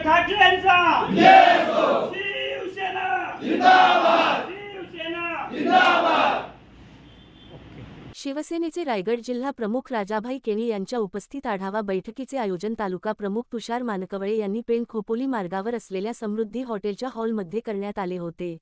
ठाकरे यांचा शिवसेना जिंदाबाद, शिवसेना जिंदाबाद। शिवसेनेचे रायगड जिल्हा प्रमुख राजाभाई केणी यांच्या उपस्थित आढावा बैठकीचे आयोजन तालुका प्रमुख तुषार मानकवळे यांनी पेण खोपोली मार्गावर असलेल्या समृद्धी हॉटेलच्या हॉलमध्ये करण्यात आले होते।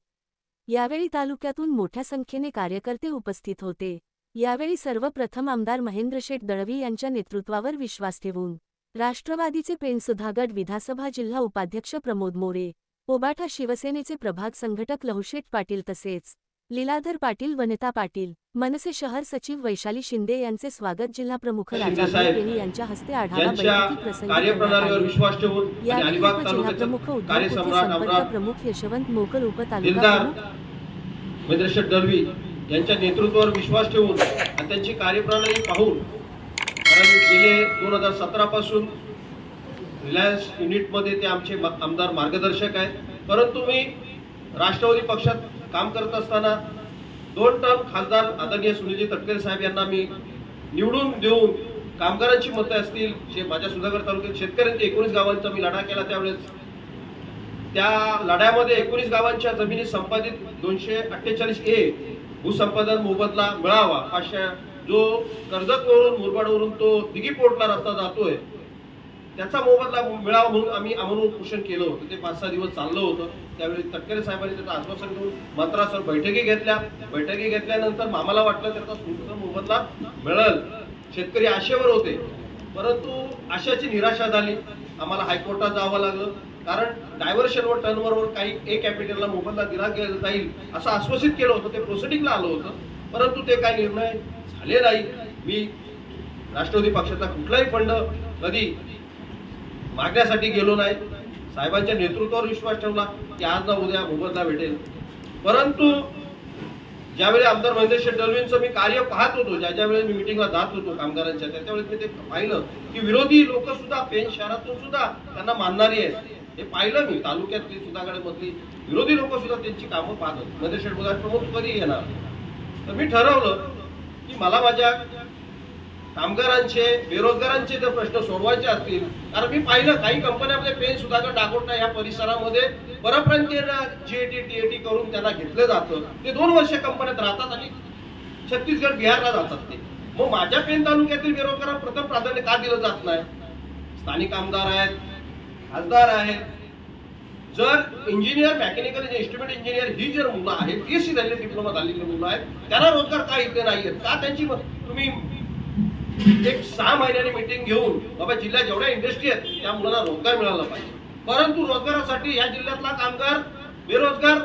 यावेळी तालुक्यातून मोठ्या संख्येने कार्यकर्ते उपस्थित होते। यावेळी सर्वप्रथम आमदार महेंद्रशेठ दळवी यांच्या नेतृत्वावर विश्वास ठेवून राष्ट्रवादीचे पेण सुधागड विधानसभा जिल्हा उपाध्यक्ष प्रमोद मोरे, ओबाठा शिवसेनेचे प्रभाग संघटक लहुशेठ पाटील तसेच लीलाधर पाटील, वनिता पाटील, मनसे शहर सचिव वैशाली शिंदे यांचे स्वागत जिल्हा प्रमुख राजाभाई केणी यांच्या हस्ते आढावा बैठकी प्रसंगी कार्यप्रणालीवर विश्वास ठेवून आणि अलिबाग तालुक्याचे कार्यसम्राट प्रमुख यशवंत मोकल, उपतालुका प्रमुख महेंद्रशेठ दळवी यांच्या नेतृत्वावर विश्वास ठेवून आणि त्यांची कार्यप्रणाली पाहून, कारण गेले 2017 पासून रिलायन्स युनिटमध्ये ते आमचे आमदार मार्गदर्शक आहेत, परंतु मी राष्ट्रवादी पक्षात काम करत असताना 2 टर्म खासदार आदरणीय सुनीलजी तटकरे साहेब यांना मी निवडून देऊन कामगारांची मतं असतील, माझ्या सुधागड तालुक्यात शेतकऱ्यांच्या 19 गावांचा मी लढा केला। त्यावेळेस त्या लढ्यामध्ये 19 गावांच्या जमिनी संपादित 248A भूसंपादन मोबदला मिळावा, अशा जो कर्जतवरून मुरबाडवरून तो दिघी पोर्टला रस्ता जातोय त्याचा मोबदला मिळावा म्हणून आम्ही आमरण उपोषण केलं होतं। ते 5-6 दिवस चाललं होतं। त्यावेळी तटकरे साहेबांनी त्याचं आश्वासन देऊन मंत्रासर बैठकी घेतल्यानंतर आम्हाला वाटलं त्याचा मोबदला मिळेल, शेतकरी आशेवर होते, परंतु आशाची निराशा झाली। आम्हाला हायकोर्टात जावं लागलं, कारण डायव्हर्शन व टर्नओव्हरवर काही ए कॅपिटलला मोबदला दिला जाईल असं आश्वासित केलं होतं। ते प्रोसिडिंगला आलं होतं, परंतु ते काही निर्णय झाले नाही। मी राष्ट्रवादी पक्षाचा कुठलाही फंड कधी मागण्यासाठी गेलो नाही। साहेबांच्या नेतृत्वावर विश्वास ठेवला की आज ना उद्या मोबदला भेटेल, परंतु ज्यावेळी आमदार महेंद्रशेठ दळवींचं मी कार्य पाहत होतो, ज्या वेळेस मी मिटिंगला जात होतो कामगारांच्या, त्यावेळेस मी ते पाहिलं की विरोधी लोक सुद्धा पेण शहरातून सुद्धा त्यांना मानणारी आहेत। हे पाहिलं मी तालुक्यातली सुधागडमधली विरोधी लोक सुद्धा त्यांची कामं पाहत होते। महेंद्रशेठ बोलतात प्रमुख कधी येणार, तर मी ठरवलं की मला माझ्या कामगारांचे, बेरोजगारांचे जर प्रश्न सोडवायचे असतील, कारण मी पाहिलं काही कंपन्यांमध्ये पेण सुधागड डाकोटा या परिसरामध्ये परप्रांतीय GAT TAT करून त्यांना घेतलं जातं। ते 2 वर्ष कंपन्यात राहतात आणि छत्तीसगड बिहारला जातात। ते मग माझ्या पेण तालुक्यातील बेरोजगारांना प्रथम प्राधान्य का दिलं जात नाही? स्थानिक आमदार आहेत, खासदार आहेत, जर इंजिनियर, मेकॅनिकल इन्स्ट्रुमेंट इंजिनियर ही जर मुलं आहेत, TSC झालेली, डिप्लोमा झालेली मुलं आहेत, त्यांना रोजगार का इथे नाहीयेत? का त्यांची तुम्ही एक 6 महिन्यांनी मीटिंग घेऊन बाबा जिल्ह्यात जेवढ्या इंडस्ट्री आहेत त्या मुलांना रोजगार मिळाला पाहिजे, परंतु रोजगारासाठी या जिल्ह्यातला कामगार बेरोजगार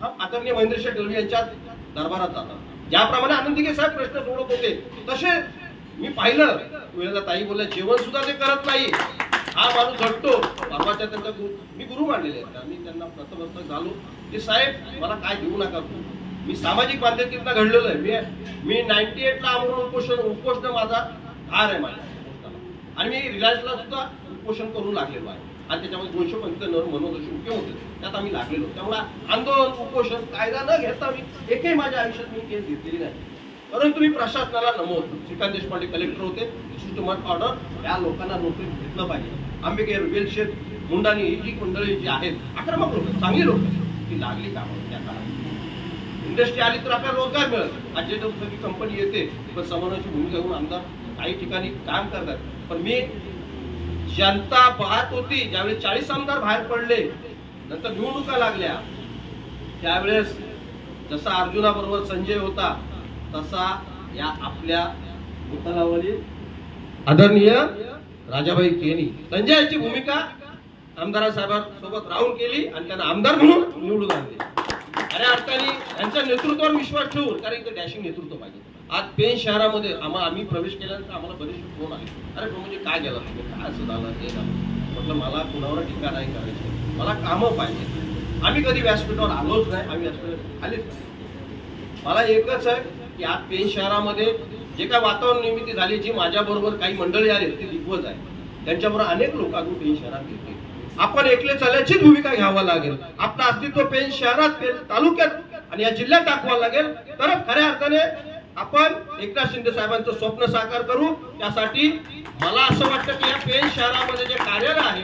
हा आदरणीय महेंद्रशेठ दळवी यांच्या दरबारात जातात। ज्याप्रमाणे आनंदीके साहेब प्रश्न सोडत होते तसे मी पाहिलं, वेळेला ताई बोलल्या जेवण सुद्धा ते करत नाही, हा माणूस झटतो। परवाच्या त्यांचा मी गुरु मानलेले आहेत, आम्ही त्यांना नतमस्तक झालो की साहेब मला काय देऊ नका, मी सामाजिक बांधिलकीतनं घडलेलो आहे। मी 98 ला आमरण उपोषण माझा धार आहे माझ्या, आणि मी रिलायन्सला सुद्धा उपोषण करून लागलेलो आहे, आणि त्याच्यामध्ये 295 मनोदोषी मुख्य होते, त्यात आम्ही लागलेलो। त्यामुळे आंदोलन, उपोषण, कायदा न घेता मी एकही माझ्या आयुष्यात मी केस घेतलेली नाही, परंतु मी प्रशासनाला नमवतो। श्रीकांत देशपांडे कलेक्टर होते, सिस्टमॅटिक ऑर्डर या लोकांना नोटीस घेतलं पाहिजे। आंबेकर, वेलशेत, मुंडानी ही जी मंडळी जी आहेत आक्रमक लोक, चांगली लोक, ती लागली कामावर त्या काळात। इंडस्ट्री आली तर आपल्याला रोजगार मिळत, आज जे सगळी कंपनी येते पण समन्वयाची भूमिका घेऊन आमदार काही ठिकाणी काम करतात, पण मी जनता पाहत होती ज्यावेळेस 40 आमदार बाहेर पडले, नंतर निवडणुका लागल्या, त्यावेळेस जसा अर्जुनाबरोबर संजय होता तसा या आपल्या मुतालावली आदरणीय राजाभाई केणी संजयची भूमिका आमदार साहेबांसोबत राहून केली आणि त्यांना आमदार म्हणून निवडून आणले। खऱ्या अर्थाने यांच्या नेतृत्वावर विश्वास ठेवून, कारण इथे डॅशिंग नेतृत्व पाहिजे। आज पेण शहरामध्ये आम्ही प्रवेश केल्यानंतर आम्हाला बरेचसे फोन आले, अरे म्हणजे काय गेला तुम्ही, काय असं झालं ते झालं, म्हटलं मला कुणावर टीका नाही करायची, मला कामं पाहिजे। आम्ही कधी व्यासपीठावर आलोच नाही, आम्ही व्यासपीठावर आलेच नाही। मला एकच आहे की आज पेण शहरामध्ये जे काय वातावरण निर्मिती झाली, जी माझ्याबरोबर काही मंडळी आले ते दिग्गज आहे, त्यांच्याबरोबर अनेक लोक अजून पेण शहरात येते। आपण एकले चालण्याची भूमिका घ्यावी लागेल, आपलं अस्तित्व पेण शहरात, पेण तालुक्यात आणि या जिल्ह्यात दाखवावं लागेल, तर खऱ्या अर्थाने आपण एकनाथ शिंदे साहेबांचं स्वप्न साकार करू। त्यासाठी मला असं वाटतं की या पेण शहरामध्ये जे कार्यरत आहे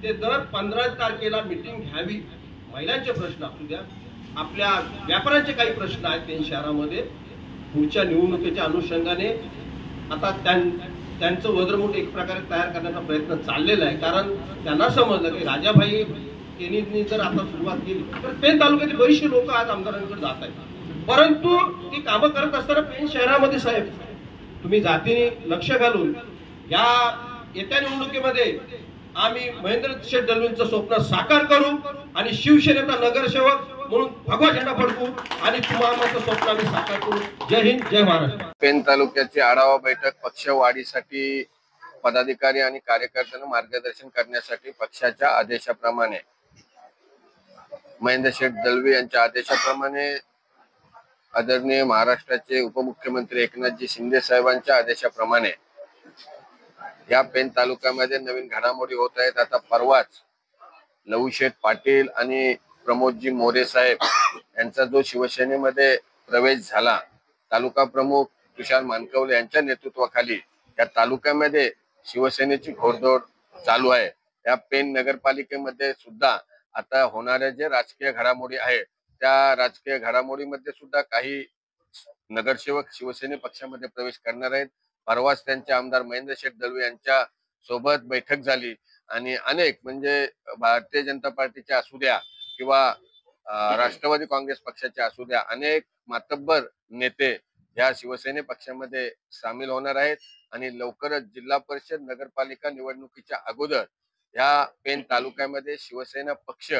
ते दर 15 तारखेला मीटिंग घ्यावी. महिलांचे प्रश्न असू द्या, आपल्या व्यापाऱ्यांचे काही प्रश्न आहेत पेन शहरामध्ये, पुढच्या निवडणुकीच्या अनुषंगाने आता त्यांचं वज्रमुठ एक प्रकारे तयार करण्याचा प्रयत्न चाललेला आहे. कारण त्यांना समजलं की राजाभाई केनींनी जर आता सुरुवात केली तर पेन तालुक्यातील बरीचशी लोक आज आमदारांकडे जात आहेत. परंतु ती कामं करत असताना पेन शहरामध्ये साहेब तुम्ही जातीने लक्ष घालून या येत्या निवडणुकीमध्ये आम्ही महेंद्र शेठ दलवींचं स्वप्न साकार करू आणि शिवसेनेचा नगरसेवक म्हणून भगवा झेंडा फडकू आणि तुम्हाला स्वप्न आम्ही साकार करू. जय हिंद, जय महाराष्ट्र. पेन तालुक्याची आढावा बैठक पक्षवाढीसाठी पदाधिकारी आणि कार्यकर्त्यांना मार्गदर्शन करण्यासाठी पक्षाच्या आदेशाप्रमाणे महेंद्र शेठ दलवी यांच्या आदेशाप्रमाणे आदरणीय महाराष्ट्राचे उपमुख्यमंत्री एकनाथजी शिंदे साहेबांच्या आदेशाप्रमाणे या पेन तालुक्यामध्ये नवीन घडामोडी होत आहेत. आता परवाच लहूशेठ पाटील आणि प्रमोदजी मोरे साहेब यांचा जो शिवसेनेमध्ये प्रवेश झाला, तालुका प्रमुख तुषार मानकवले यांच्या नेतृत्वाखाली या तालुक्यामध्ये शिवसेनेची घोडदौड चालू आहे. या पेन नगरपालिकेमध्ये सुद्धा आता होणाऱ्या जे राजकीय घडामोडी आहेत त्या राजकीय घडामोडीमध्ये सुद्धा काही नगरसेवक शिवसेने पक्षामध्ये प्रवेश करणार आहेत. परवाच त्यांचे आमदार महेंद्र शेठ दलवी यांच्या सोबत बैठक झाली आणि अनेक म्हणजे भारतीय जनता पार्टीचे असू द्या किंवा राष्ट्रवादी काँग्रेस पक्षाचे असू द्या, अनेक मातब्बर नेते या शिवसेने पक्षामध्ये सामील होणार आहेत आणि लवकरच जिल्हा परिषद नगरपालिका निवडणुकीच्या अगोदर या पेन तालुक्यामध्ये शिवसेना पक्ष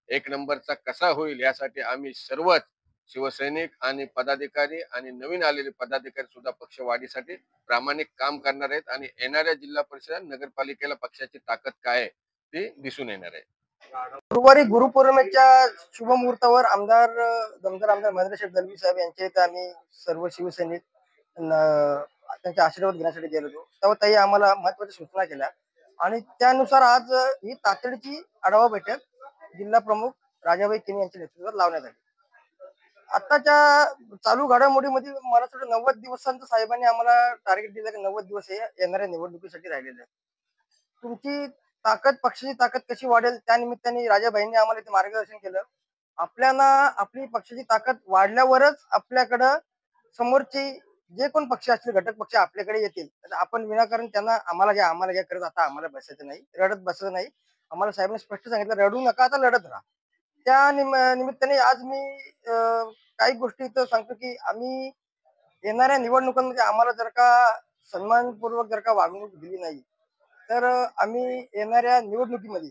एक नंबरचा कसा होईल यासाठी आम्ही सर्वच शिवसैनिक आणि पदाधिकारी आणि नवीन आलेले पदाधिकारी सुद्धा पक्षवाढीसाठी प्रामाणिक काम करणार आहेत आणि येणाऱ्या जिल्हा परिषद नगरपालिकेला पक्षाची ताकद काय आहे ती दिसून येणार आहे. गुरुवारी गुरुपौर्णिमेच्या शुभ मुहूर्तावर दमदार आमदार महेंद्र शेठ दलवी साहेब यांच्या इथे आम्ही सर्व शिवसैनिक त्यांचे आशीर्वाद घेण्यासाठी गेलो होतो. तेव्हा ताई आम्हाला महत्वाच्या सूचना केल्या आणि त्यानुसार आज ही तातडीची आढावा बैठक जिल्हा प्रमुख राजाभाई केनी यांच्या नेतृत्वात लावण्यात आली. आताच्या चालू घडामोडीमध्ये मला थोडं 90 दिवसांचं साहेबांनी आम्हाला टार्गेट दिलं की 90 दिवस हे येणाऱ्या निवडणुकीसाठी राहिलेले आहेत. तुमची ताकद, पक्षाची ताकद कशी वाढेल त्या निमित्ताने राजाभाईंनी आम्हाला इथे मार्गदर्शन केलं. आपल्याला आपली पक्षाची ताकद वाढल्यावरच आपल्याकडं समोरची जे कोण पक्ष असतील, घटक पक्ष आपल्याकडे येतील. आपण विनाकारण त्यांना आम्हाला घ्या करत आता आम्हाला बसायचं नाही, रडत बसायचं नाही. आम्हाला साहेबांनी स्पष्ट सांगितलं रडू नका, आता लढत राहा. त्या निमित्ताने आज मी काही गोष्टी इथं सांगतो की आम्ही येणाऱ्या निवडणुकांमध्ये आम्हाला जर का सन्मानपूर्वक जर का वागणूक दिली नाही तर आम्ही येणाऱ्या निवडणुकीमध्ये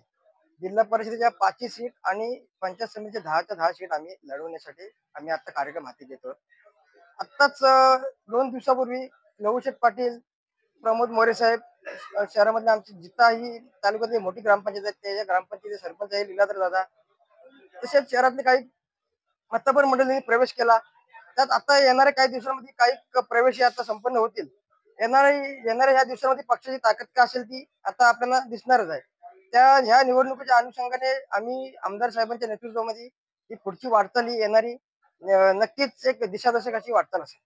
जिल्हा परिषदेच्या 5 सीट आणि पंचायत समितीच्या 10 सीट आम्ही लढवण्यासाठी आम्ही आता कार्यक्रम हाती घेतो. आत्ताच 2 दिवसापूर्वी लहूशेठ पाटील, प्रमोद मोरे साहेब शहरामधल्या आमची जिताही तालुक्यातली मोठी ग्रामपंचायत आहे त्या ग्रामपंचायतीचे सरपंच आहे लीलाधर दादा, तसेच शहरातले काही मातब्बर मंडळींनी प्रवेश केला. त्यात आता येणाऱ्या काही दिवसांमध्ये काही प्रवेश आता संपन्न होतील. येणाऱ्या ह्या दिवसांमध्ये पक्षाची ताकद काय असेल ती आता आपल्याला दिसणारच आहे. ह्या निवडणुकीच्या अनुषंगाने आम्ही आमदार साहेबांच्या नेतृत्वामध्ये ही पुढची वाटचाल ही येणारी नक्कीच एक दिशादर्शक अशी वाटचाल असेल.